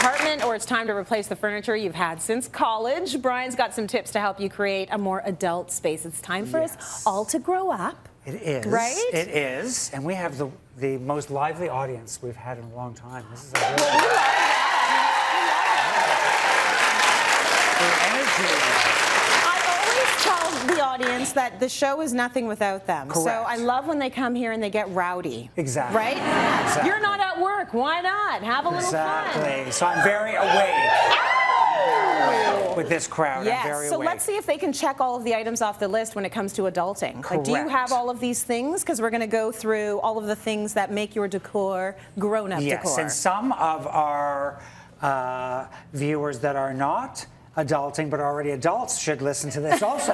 apartment or it's time to replace the furniture you've had since college, Brian's got some tips to help you create a more adult space. It's time for us all to grow up. It is. Right? It is. And we have the most lively audience we've had in a long time. This is a really the energy. Tell the audience that the show is nothing without them. Correct. So I love when they come here and they get rowdy. Exactly. Right? Exactly. You're not at work. Why not? Have a little fun. Exactly. So I'm very awake with this crowd. Yes. I'm very So awake. let's see if they can check all of the items off the list when it comes to adulting. Like, do you Correct. have all of these things? Because we're going to go through all of the things that make your decor grown-up Yes, decor. and some of our viewers that are not adulting but already adults should listen to this also.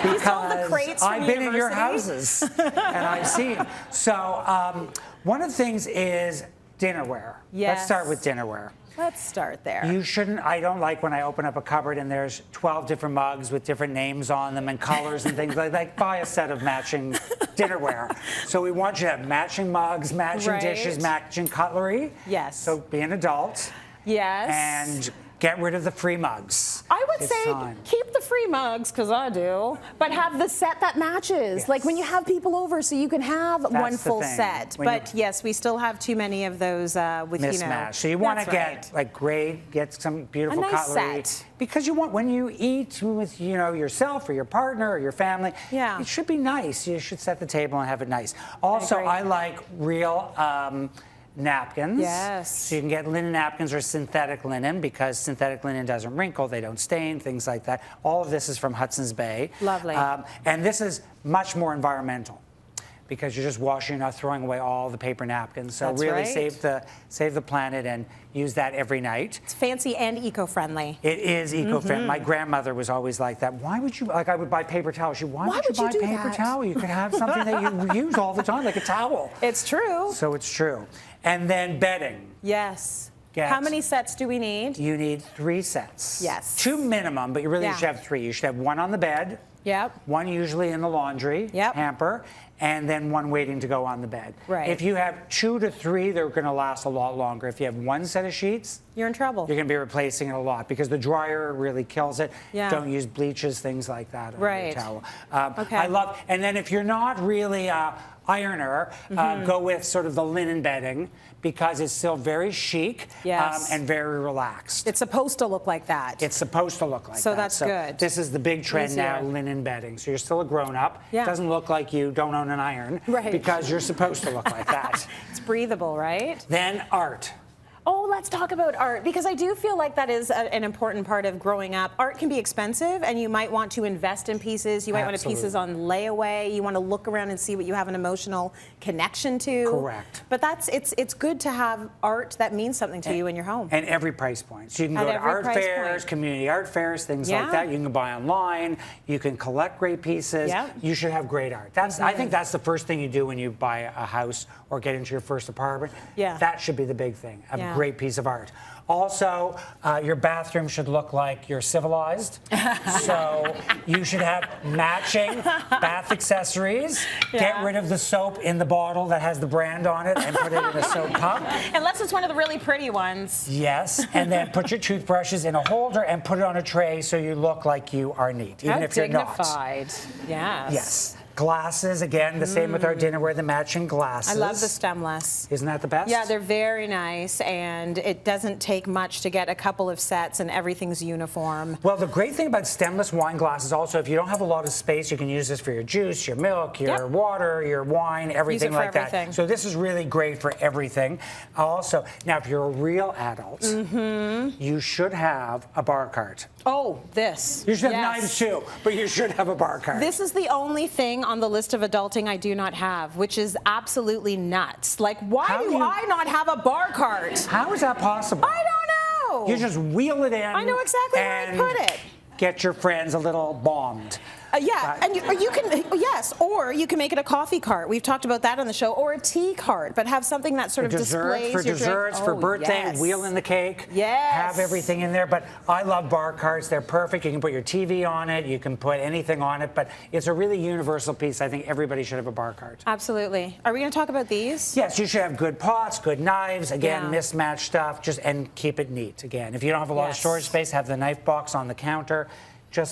You saw the crates from I've been in your university? houses and I've seen. So one of the things is dinnerware. Yes. Let's start with dinnerware. Let's start there. You shouldn't, I don't like when I open up a cupboard and there's 12 different mugs with different names on them and colors and things like buy a set of matching dinnerware. So we want you to have matching mugs, matching dishes, matching cutlery. Yes. So be an adult. Yes. And get rid of the free mugs. I would It's say time. keep the free mugs, because I do, but have the set that matches. Yes. Like when you have people over, so you can have one the full thing. set. When But yes, we still have too many of those with, Mismatch. you know. So you want to That's get right. like great, get some beautiful A nice cutlery. set. Because you want, when you eat with, you know, yourself or your partner or your family, Yeah. it should be nice. You should set the table and have it nice. Also, I like real napkins. Yes. So you can get linen napkins or synthetic linen, because synthetic linen doesn't wrinkle, they don't stain, things like that. All of this is from Hudson's Bay. Lovely. And this is much more environmental, because you're just washing, you're not throwing away all the paper napkins. So That's really right. save the planet and use that every night. It's fancy and eco-friendly. It is eco-friendly. My grandmother was always like that. Why would you, like I would buy paper towels. Why would you buy do paper that? towel? You could have something that you use all the time, like a towel. It's true. So it's true. And then bedding. Yes. Get- How many sets do we need? You need 3 sets. Yes. 2 minimum, but you really should have 3. You should have 1 on the bed. Yep. 1 usually in the laundry Yep. hamper, and then 1 waiting to go on the bed. Right. If you have 2 to 3, they're going to last a lot longer. If you have 1 set of sheets, You're in trouble. you're going to be replacing it a lot, because the dryer really kills it. Yeah. Don't use bleaches, things like that on your Right. towel. Okay. I love, and then if you're not really a ironer, go with sort of the linen bedding, because it's still very chic Yes. and very relaxed. It's supposed to look like that. It's supposed to look like So that. that's good. This is the big trend now, Easier. linen bedding. So you're still a grown-up. Yeah. It doesn't look like you don't own an iron, Right. because you're supposed to look like that. It's breathable, right? Then art. Oh, let's talk about art, because I do feel like that is an important part of growing up. Art can be expensive, and you might want to invest in pieces. You might want pieces on layaway. You want to look around and see what you have an emotional connection to. Correct. But it's good to have art that means something to you in your home. And every price point. So you can At go to every art price fairs, point. community art fairs, things like Yeah. that. You can buy online. You can collect great pieces. Yeah. You should have great art. I think that's the first thing you do when you buy a house or get into your first apartment. Yeah. That should be the big thing. A Yeah. great piece of art. Also, your bathroom should look like you're civilized. So you should have matching bath accessories. Get rid of the soap in the bottle that has the brand on it and put it in a soap cup. Unless it's one of the really pretty ones. Yes, and then put your toothbrushes in a holder and put it on a tray so you look like you are neat, even if you're not. Dignified. Yes. Yes. Glasses, again, the same with our dinnerware, the matching glasses. I love the stemless. Isn't that the best? Yeah, they're very nice, and it doesn't take much to get a couple of sets, and everything's uniform. Well, the great thing about stemless wine glasses also, if you don't have a lot of space, you can use this for your juice, your milk, your water, your wine, everything for like everything. that. So this is really great for everything. Also, now if you're a real adult, you should have a bar cart. Oh, this. You should have Yes. knives too, but you should have a bar cart. This is the only thing on the list of adulting I do not have, which is absolutely nuts. Like, why How do do you- I not have a bar cart? How is that possible? I don't know. You just wheel it in. I know exactly where I and put it. Get your friends a little bombed. Yeah, and you can, yes, or you can make it a coffee cart. We've talked about that on the show, or a tea cart, but have something that sort of displays for your desserts, drink. for Oh, birthday, yes. wheel in the cake. Yes. Have everything in there. But I love bar carts. They're perfect. You can put your TV on it. You can put anything on it. But it's a really universal piece. I think everybody should have a bar cart. Absolutely. Are we going to talk about these? Yes, you should have good pots, good knives. Again, Yeah. mismatched stuff. And keep it neat. Again, if you don't have a lot of storage space, have the knife box on the counter.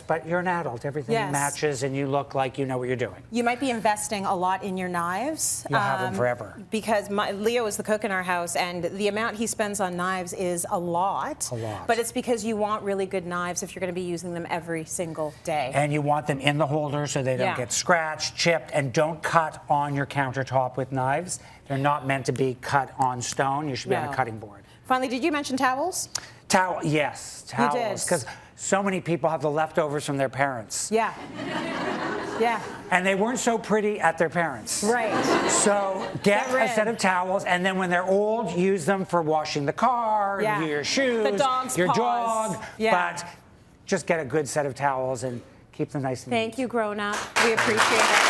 But you're an adult. Everything matches, and you look like you know what you're doing. You might be investing a lot in your knives. You'll have them forever. Because Leo is the cook in our house, and the amount he spends on knives is a lot. A lot. But it's because you want really good knives if you're going to be using them every single day. And you want them in the holder so they don't get scratched, chipped, and don't cut on your countertop with knives. They're not meant to be cut on stone. You should be on a cutting board. Finally, did you mention towels? Yes, towels. Because so many people have the leftovers from their parents. Yeah. Yeah. And they weren't so pretty at their parents. Right. So get a set of towels, and then when they're old, use them for washing the car, your shoes, the dog's your paws. dog. Yeah. But just get a good set of towels and keep them nice and neat. Thank you, grown up. We appreciate it.